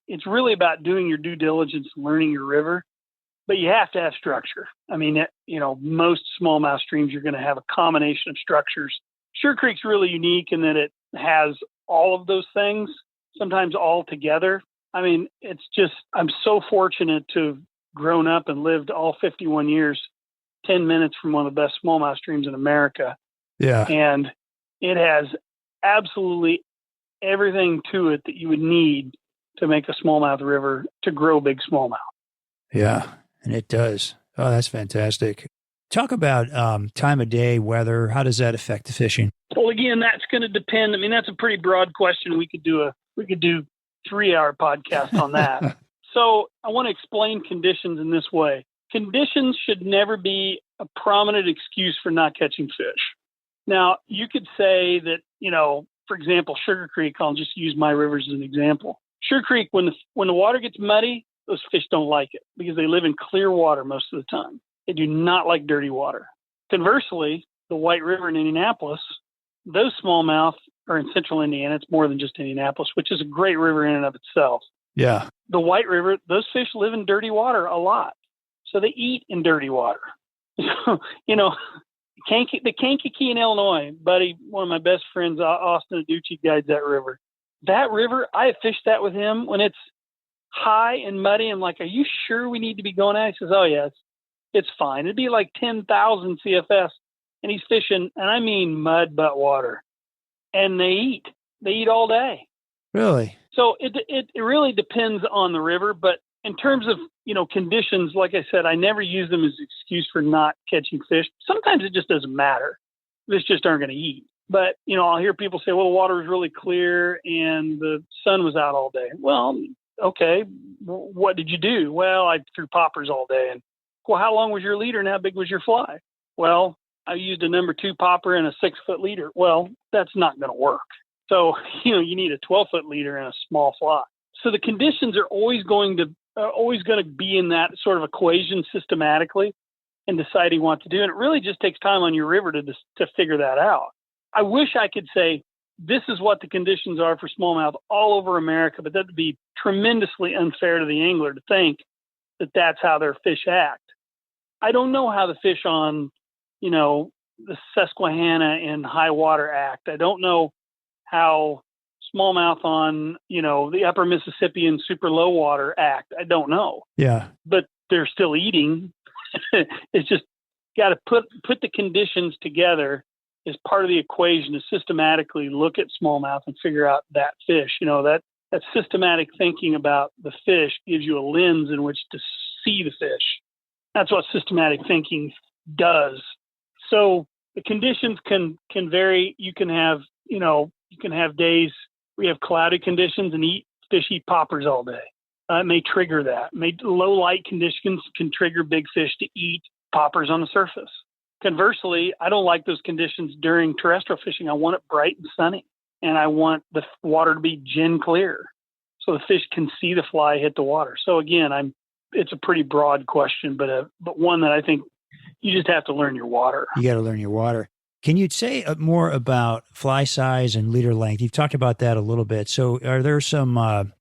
it's really about doing your due diligence and learning your river, but you have to have structure. I mean, most smallmouth streams, you're going to have a combination of structures. Sugar Creek's really unique in that it has all of those things, sometimes all together. I mean, I'm so fortunate to have grown up and lived all 51 years, 10 minutes from one of the best smallmouth streams in America. Yeah. And it has absolutely everything to it that you would need to make a smallmouth river to grow big smallmouth. Yeah, and it does. Oh, that's fantastic. Talk about time of day, weather. How does that affect the fishing? Well, again, that's going to depend. I mean, that's a pretty broad question. We could do 3-hour podcast on that. So I want to explain conditions in this way. Conditions should never be a prominent excuse for not catching fish. Now, you could say that, for example, Sugar Creek, I'll just use my rivers as an example. Sugar Creek, when the water gets muddy, those fish don't like it because they live in clear water most of the time. They do not like dirty water. Conversely, the White River in Indianapolis, those smallmouth are in central Indiana. It's more than just Indianapolis, which is a great river in and of itself. Yeah. The White River, those fish live in dirty water a lot. So they eat in dirty water. So, the Kankakee in Illinois, buddy, one of my best friends, Austin Aducci, guides that river. That river, I have fished that with him when it's high and muddy. I'm like, are you sure we need to be going out? He says, oh, yeah, it's fine. It'd be like 10,000 CFS. And he's fishing, and I mean mud but water. And they eat. They eat all day. Really? So it really depends on the river. But in terms of, conditions, like I said, I never use them as an excuse for not catching fish. Sometimes it just doesn't matter. Fish just aren't going to eat. But, I'll hear people say, well, the water was really clear and the sun was out all day. Well, okay, what did you do? Well, I threw poppers all day. And, well, how long was your leader and how big was your fly? Well, I used a number 2 popper and a 6-foot leader. Well, that's not going to work. So, you need a 12-foot leader and a small fly. So the conditions are always going to be in that sort of equation systematically and deciding what to do. And it really just takes time on your river to figure that out. I wish I could say, this is what the conditions are for smallmouth all over America, but that would be tremendously unfair to the angler to think that that's how their fish act. I don't know how the fish on, the Susquehanna and high water act. I don't know how smallmouth on, the upper Mississippi and super low water act. I don't know. Yeah. But they're still eating. It's just got to put the conditions together as part of the equation to systematically look at smallmouth and figure out that fish. That systematic thinking about the fish gives you a lens in which to see the fish. That's what systematic thinking does. So the conditions can vary. You can have days where you have cloudy conditions and fish eat poppers all day. It may trigger that. Low light conditions can trigger big fish to eat poppers on the surface. Conversely, I don't like those conditions during terrestrial fishing. I want it bright and sunny, and I want the water to be gin clear so the fish can see the fly hit the water. So again, it's a pretty broad question, but one that I think you just have to learn your water. You got to learn your water. Can you say more about fly size and leader length? You've talked about that a little bit. So are there some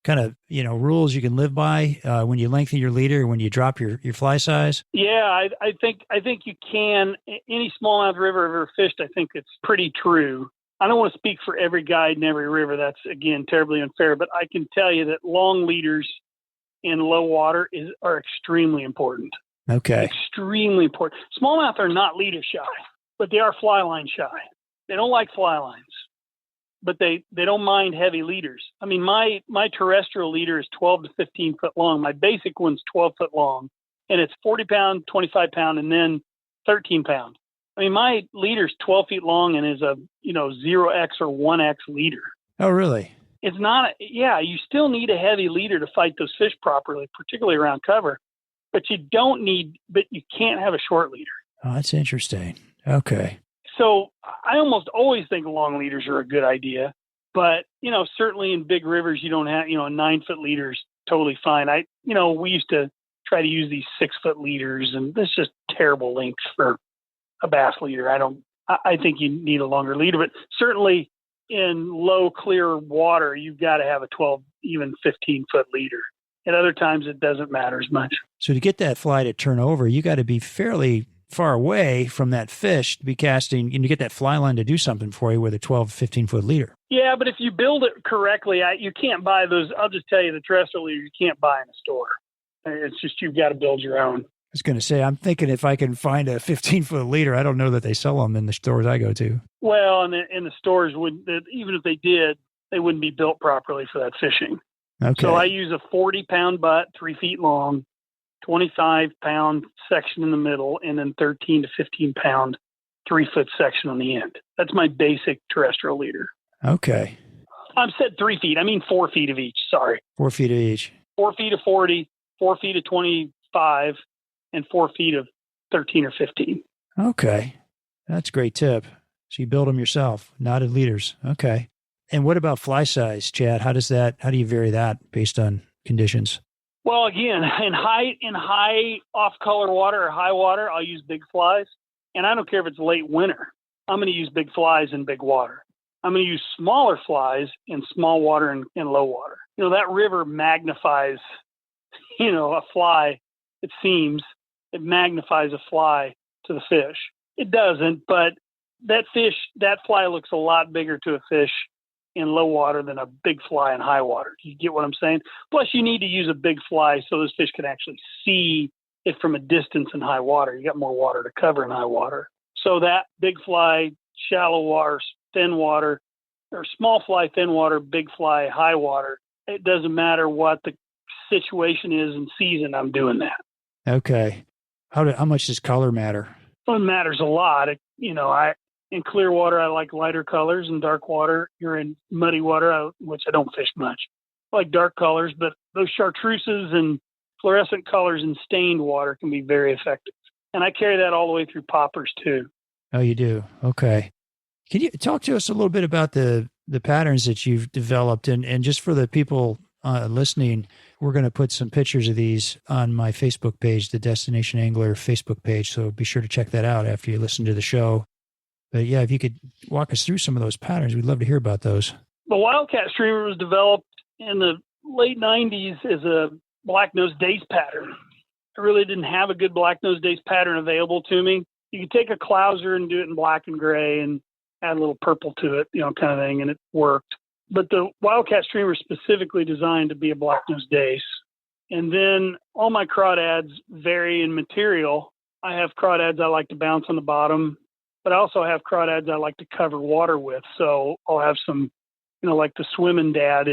kind of, rules you can live by when you lengthen your leader, when you drop your fly size? Yeah, I think you can. Any smallmouth river I've ever fished, I think it's pretty true. I don't want to speak for every guide in every river. That's, again, terribly unfair. But I can tell you that long leaders in low water are extremely important. Okay. Extremely important. Smallmouth are not leader shy, but they are fly line shy. They don't like fly lines, but they don't mind heavy leaders. I mean, my terrestrial leader is 12 to 15 foot long. My basic one's 12 foot long, and it's 40 pound, 25 pound, and then 13 pound. I mean, my leader's 12 feet long and is a 0x or 1x leader. Oh, really? It's not. You still need a heavy leader to fight those fish properly, particularly around cover. But you can't have a short leader. Oh, that's interesting. Okay. So I almost always think long leaders are a good idea. But, certainly in big rivers, you don't have, a 9-foot leader is totally fine. We used to try to use these 6-foot leaders, and that's just terrible length for a bass leader. I think you need a longer leader, but certainly in low, clear water, you've got to have a 12, even 15-foot leader. At other times, it doesn't matter as much. So to get that fly to turn over, you got to be fairly far away from that fish to be casting and to get that fly line to do something for you with a 12, 15-foot leader. Yeah, but if you build it correctly, you can't buy those. I'll just tell you, the terrestrial leader you can't buy in a store. It's just you've got to build your own. I was going to say, I'm thinking if I can find a 15-foot leader, I don't know that they sell them in the stores I go to. Well, and the stores even if they did, they wouldn't be built properly for that fishing. Okay. So I use a 40-pound butt, 3 feet long, 25-pound section in the middle, and then 13 to 15-pound 3-foot section on the end. That's my basic terrestrial leader. Okay. I've said 3 feet. I mean 4 feet of each. Sorry. 4 feet of each. 4 feet of 40, 4 feet of 25, and 4 feet of 13 or 15. Okay. That's a great tip. So you build them yourself, knotted leaders. Okay. And what about fly size, Chad? How do you vary that based on conditions? Well, again, in high off-color water or high water, I'll use big flies. And I don't care if it's late winter. I'm going to use big flies in big water. I'm going to use smaller flies in small water and low water. That river magnifies, a fly, it seems. It magnifies a fly to the fish. It doesn't, but that fly looks a lot bigger to a fish in low water than a big fly in high water. You get what I'm saying? Plus, you need to use a big fly so those fish can actually see it from a distance in high water. You got more water to cover in high water. So that big fly, shallow water, thin water, or small fly, thin water, big fly, high water, it doesn't matter what the situation is in season, I'm doing that. Okay. How much does color matter? Well, it matters a lot. In clear water, I like lighter colors. In dark water, you're in muddy water, which I don't fish much. I like dark colors, but those chartreuses and fluorescent colors in stained water can be very effective. And I carry that all the way through poppers too. Oh, you do? Okay. Can you talk to us a little bit about the the patterns that you've developed. And just for the people listening, we're going to put some pictures of these on my Facebook page, the Destination Angler Facebook page. So be sure to check that out after you listen to the show. But yeah, if you could walk us through some of those patterns, we'd love to hear about those. The Wildcat streamer was developed in the late 90s as a black-nosed dace pattern. I really didn't have a good black-nosed dace pattern available to me. You could take a clouser and do it in black and gray and add a little purple to it, kind of thing, and it worked. But the Wildcat streamer is specifically designed to be a black-nosed dace. And then all my crawdads vary in material. I have crawdads I like to bounce on the bottom, but I also have crawdads I like to cover water with. So I'll have some, like the stripping dad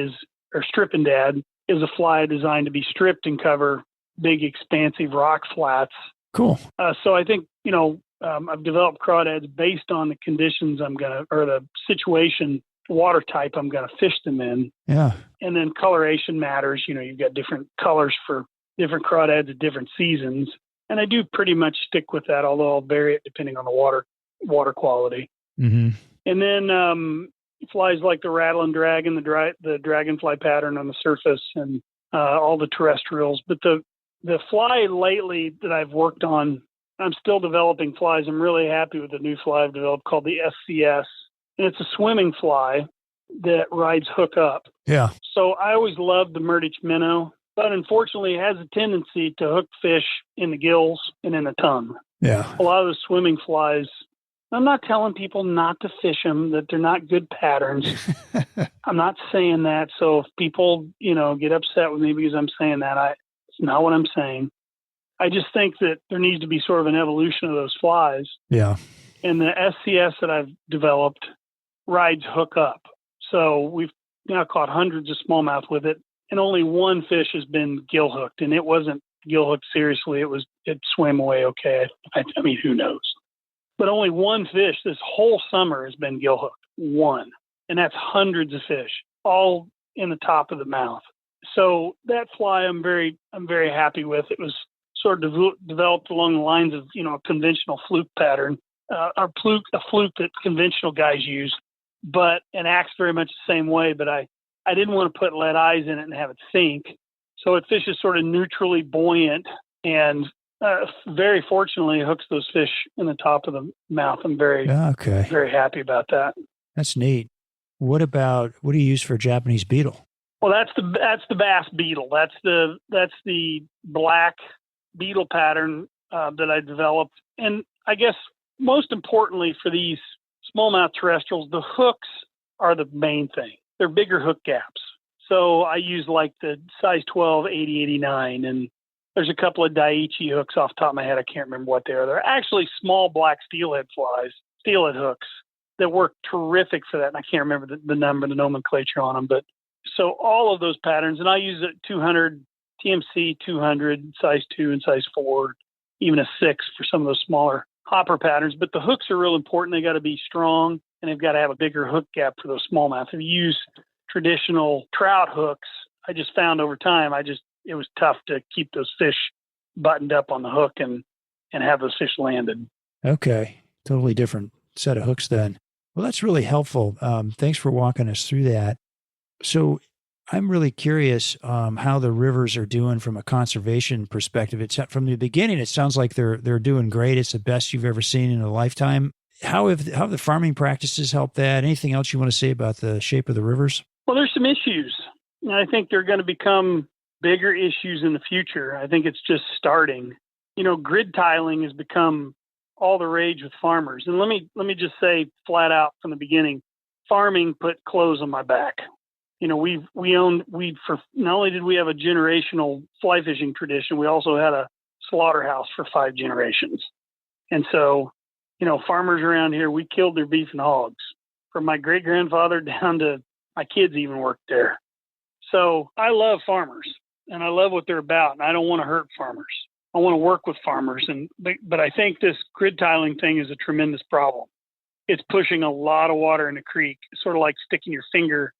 is a fly designed to be stripped and cover big, expansive rock flats. Cool. So I think, I've developed crawdads based on the conditions or the situation, water type I'm going to fish them in. Yeah. And then coloration matters. You've got different colors for different crawdads at different seasons. And I do pretty much stick with that, although I'll vary it depending on the water quality. Mm-hmm. And then flies like the rattle and dragon, the dragonfly pattern on the surface, and all the terrestrials. But the fly lately that I've worked on, I'm still developing flies. I'm really happy with the new fly I've developed called the SCS. And it's a swimming fly that rides hook up. Yeah. So I always loved the Murtich minnow, but unfortunately it has a tendency to hook fish in the gills and in the tongue. Yeah. A lot of the swimming flies, I'm not telling people not to fish them, that they're not good patterns. I'm not saying that. So if people, get upset with me because I'm saying that, it's not what I'm saying. I just think that there needs to be sort of an evolution of those flies. Yeah. And the SCS that I've developed rides hook up. So we've now caught hundreds of smallmouth with it, and only one fish has been gill hooked, and it wasn't gill hooked seriously. It swam away okay. I mean, who knows? But only one fish this whole summer has been gill hooked. One. And that's hundreds of fish, all in the top of the mouth. So that fly I'm very happy with. It was sort of developed along the lines of, a conventional fluke pattern, a fluke that conventional guys use, and acts very much the same way. But I didn't want to put lead eyes in it and have it sink. So it fishes sort of neutrally buoyant and very fortunately hooks those fish in the top of the mouth. I'm very happy about that. That's neat. What do you use for a Japanese beetle? Well, that's the bass beetle. That's the black beetle pattern that I developed. And I guess most importantly for these smallmouth terrestrials, the hooks are the main thing. They're bigger hook gaps. So I use like the size 12, 80, 89, and there's a couple of Daiichi hooks off the top of my head. I can't remember what they are. They're actually small black steelhead hooks that work terrific for that. And I can't remember the nomenclature on them. But so all of those patterns, and I use a 200 TMC 200, size 2 and size 4, even a 6 for some of those smaller hopper patterns. But the hooks are real important. They got to be strong, and they've got to have a bigger hook gap for those smallmouth. If you use traditional trout hooks, I just found over time, it was tough to keep those fish buttoned up on the hook and have those fish landed. Okay. Totally different set of hooks then. Well, that's really helpful. Thanks for walking us through that. So I'm really curious how the rivers are doing from a conservation perspective. It's from the beginning, it sounds like they're doing great. It's the best you've ever seen in a lifetime. How have the farming practices helped that? Anything else you want to say about the shape of the rivers? Well, there's some issues. And I think they're going to become bigger issues in the future. I think it's just starting. Grid tiling has become all the rage with farmers. And let me just say flat out from the beginning, farming put clothes on my back. Not only did we have a generational fly fishing tradition, we also had a slaughterhouse for 5 generations. And so, farmers around here, we killed their beef and hogs. From my great grandfather down to my kids even worked there. So I love farmers and I love what they're about. And I don't want to hurt farmers. I want to work with farmers. But I think this grid tiling thing is a tremendous problem. It's pushing a lot of water in the creek, sort of like sticking your finger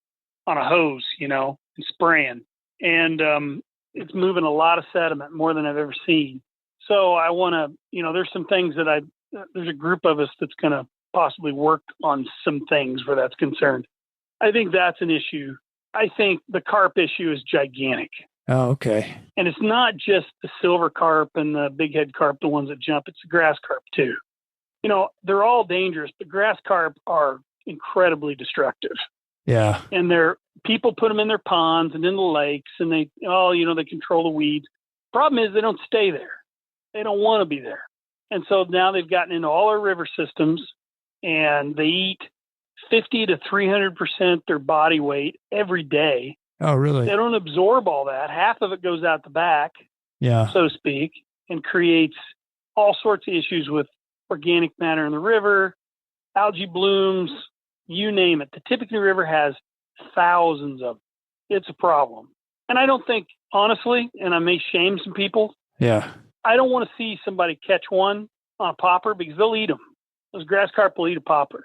on a hose, and spraying. And it's moving a lot of sediment, more than I've ever seen. So I want to, there's some things that there's a group of us that's going to possibly work on some things where that's concerned. I think that's an issue. I think the carp issue is gigantic. Oh, okay. And it's not just the silver carp and the big head carp, the ones that jump. It's the grass carp too. They're all dangerous, but grass carp are incredibly destructive. Yeah. And people put them in their ponds and in the lakes, and they control the weeds. Problem is they don't stay there. They don't want to be there. And so now they've gotten into all our river systems, and they eat 50 to 300% their body weight every day. Oh, really? They don't absorb all that. Half of it goes out the back, so to speak, and creates all sorts of issues with organic matter in the river, algae blooms, you name it. The Tippecanoe River has thousands of them. It's a problem. And I don't think, honestly, and I may shame some people, I don't want to see somebody catch one on a popper because they'll eat them. Those grass carp will eat a popper.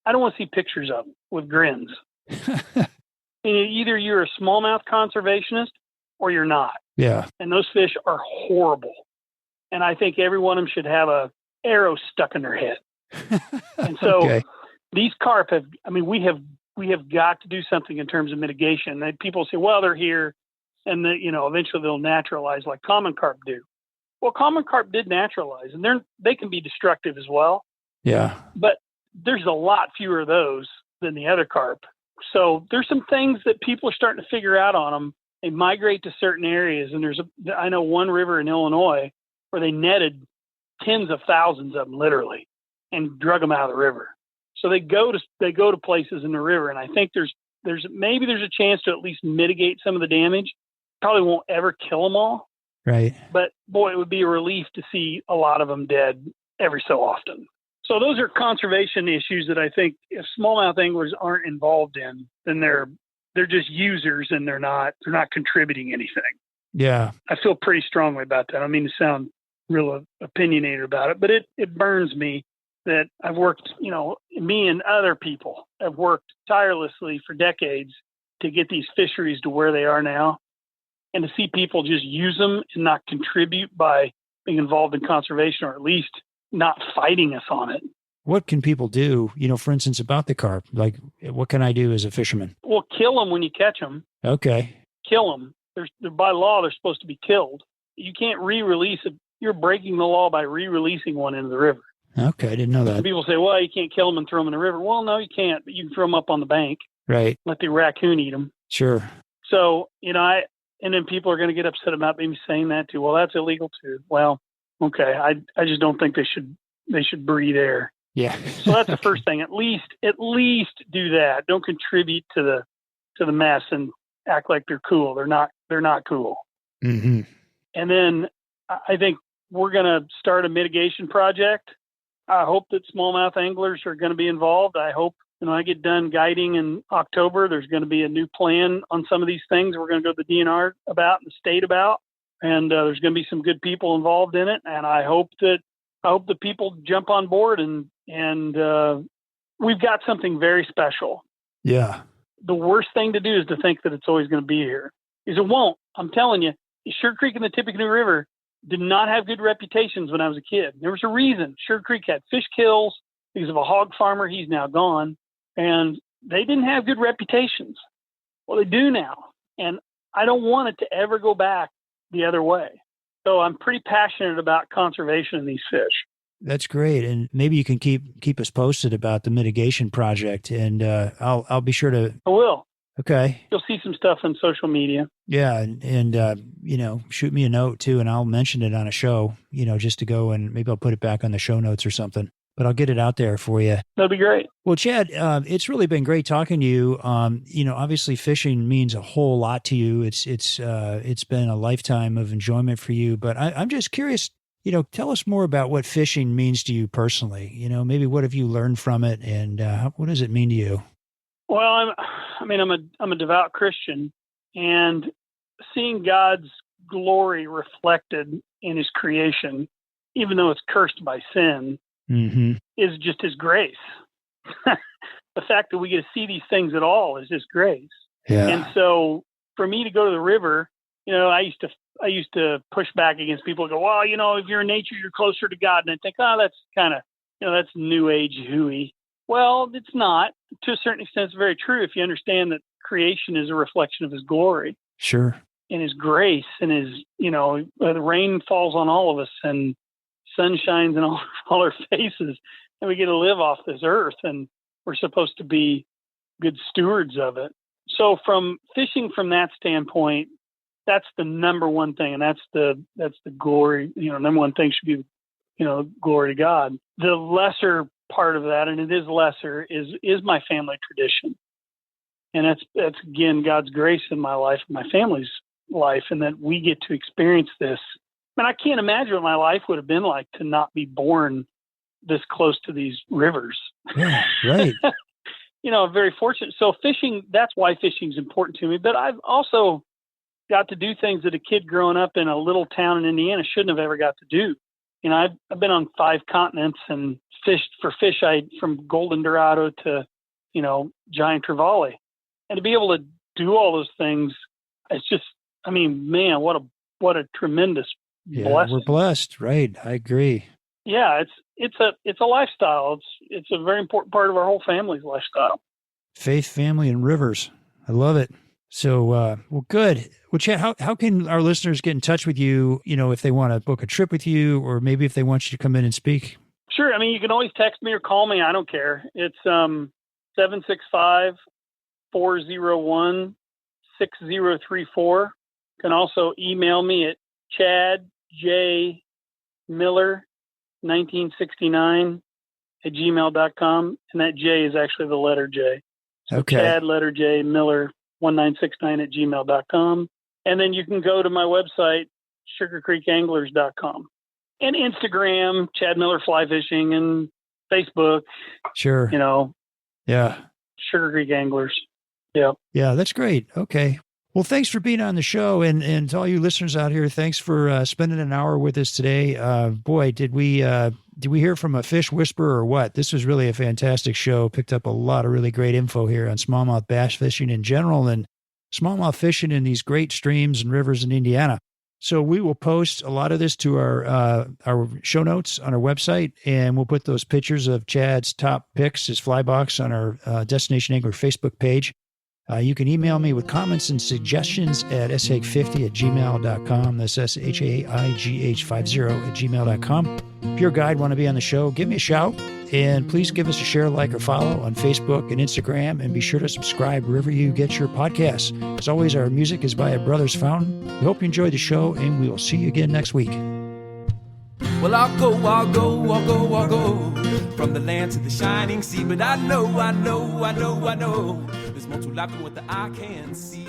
I don't want to see pictures of them with grins. Either you're a smallmouth conservationist or you're not. Yeah. And those fish are horrible. And I think every one of them should have a arrow stuck in their head. And so these carp we have got to do something in terms of mitigation. People say, well, they're here and eventually they'll naturalize like common carp do. Well, common carp did naturalize, and they can be destructive as well. Yeah. But there's a lot fewer of those than the other carp. So there's some things that people are starting to figure out on them. They migrate to certain areas, and I know one river in Illinois where they netted tens of thousands of them literally and drug them out of the river. So they go to places in the river, and I think there's a chance to at least mitigate some of the damage. Probably won't ever kill them all. Right. But boy, it would be a relief to see a lot of them dead every so often. So those are conservation issues that I think if smallmouth anglers aren't involved in, then they're just users and they're not contributing anything. Yeah. I feel pretty strongly about that. I mean to sound real opinionated about it, but it burns me that I've worked, me and other people have worked tirelessly for decades to get these fisheries to where they are now. And to see people just use them and not contribute by being involved in conservation, or at least not fighting us on it. What can people do, for instance, about the carp? Like, what can I do as a fisherman? Well, kill them when you catch them. Okay. Kill them. By law, they're supposed to be killed. You can't re-release it. You're breaking the law by re-releasing one into the river. Okay, I didn't know that. And people say, well, you can't kill them and throw them in the river. Well, no, you can't, but you can throw them up on the bank. Right. Let the raccoon eat them. Sure. So, and then people are going to get upset about me saying that too. Well, that's illegal too. Well, okay. I just don't think they should breathe air. Yeah. So that's the first thing. At least do that. Don't contribute to the mess and act like they're cool. They're not cool. Mm-hmm. And then I think we're going to start a mitigation project. I hope that smallmouth anglers are going to be involved. I hope I get done guiding in October. There's going to be a new plan on some of these things we're going to go to the DNR about and the state about. And there's going to be some good people involved in it. And I hope the people jump on board and we've got something very special. Yeah. The worst thing to do is to think that it's always going to be here, because it won't. I'm telling you, Sugar Creek and the Tippecanoe River did not have good reputations when I was a kid. There was a reason. Sugar Creek had fish kills because of a hog farmer. He's now gone. And they didn't have good reputations. Well, they do now. And I don't want it to ever go back the other way. So I'm pretty passionate about conservation of these fish. That's great. And maybe you can keep us posted about the mitigation project. And I'll be sure to. I will. Okay. You'll see some stuff on social media. Yeah. And shoot me a note too, and I'll mention it on a show, just to go, and maybe I'll put it back on the show notes or something. But I'll get it out there for you. That'd be great. Well, Chad, it's really been great talking to you. Obviously fishing means a whole lot to you. It's been a lifetime of enjoyment for you. But I'm just curious, tell us more about what fishing means to you personally. Maybe what have you learned from it, and what does it mean to you? Well, I'm a devout Christian, and seeing God's glory reflected in His creation, even though it's cursed by sin, mm-hmm. is just His grace. The fact that we get to see these things at all is just grace. Yeah. And so for me to go to the river, I used to push back against people who go, well, if you're in nature, you're closer to God. And I think, that's kind of, that's new age hooey. Well, it's not. To a certain extent, it's very true if you understand that creation is a reflection of his glory Sure. and his grace and his, the rain falls on all of us and sun shines in all our faces, and we get to live off this earth, and we're supposed to be good stewards of it. So from fishing from that standpoint, that's the number one thing, and that's the glory. Number one thing should be, glory to God. The lesser part of that, and it is lesser, is my family tradition, and that's again God's grace in my life, my family's life, and that we get to experience this. And I can't imagine what my life would have been like to not be born this close to these rivers. Yeah, right. Very fortunate. So fishing, that's why fishing is important to me. But I've also got to do things that a kid growing up in a little town in Indiana shouldn't have ever got to do. I've been on 5 continents and fished for fish from golden dorado to, giant trevally. And to be able to do all those things, it's just, man, what a tremendous blessing. We're blessed, right? I agree. Yeah, it's a lifestyle. It's a very important part of our whole family's lifestyle. Faith, family, and rivers. I love it. So, well, good. Well, Chad, how can our listeners get in touch with you, if they want to book a trip with you, or maybe if they want you to come in and speak? Sure. You can always text me or call me. I don't care. It's 765-401-6034. You can also email me at chadjmiller1969@gmail.com. And that J is actually the letter J. So okay. Chad, letter J, Miller1969@gmail.com. And then you can go to my website, sugarcreekanglers.com. And Instagram, Chad Miller Fly Fishing, and Facebook. Sure. Yeah. Sugar Creek Anglers. Yeah. Yeah, that's great. Okay. Well, thanks for being on the show. And to all you listeners out here, thanks for spending an hour with us today. Boy, did we hear from a fish whisperer or what? This was really a fantastic show. Picked up a lot of really great info here on smallmouth bass fishing in general and smallmouth fishing in these great streams and rivers in Indiana. So we will post a lot of this to our show notes on our website, and we'll put those pictures of Chad's top picks, his fly box, on our Destination Angler Facebook page. You can email me with comments and suggestions at shaig50@gmail.com. That's shaigh50@gmail.com. If you're a guide, want to be on the show, give me a shout. And please give us a share, like, or follow on Facebook and Instagram. And be sure to subscribe wherever you get your podcasts. As always, our music is by A Brothers Fountain. We hope you enjoyed the show, and we will see you again next week. Well, I'll go from the land to the shining sea. But I know there's more to life than what the eye can see.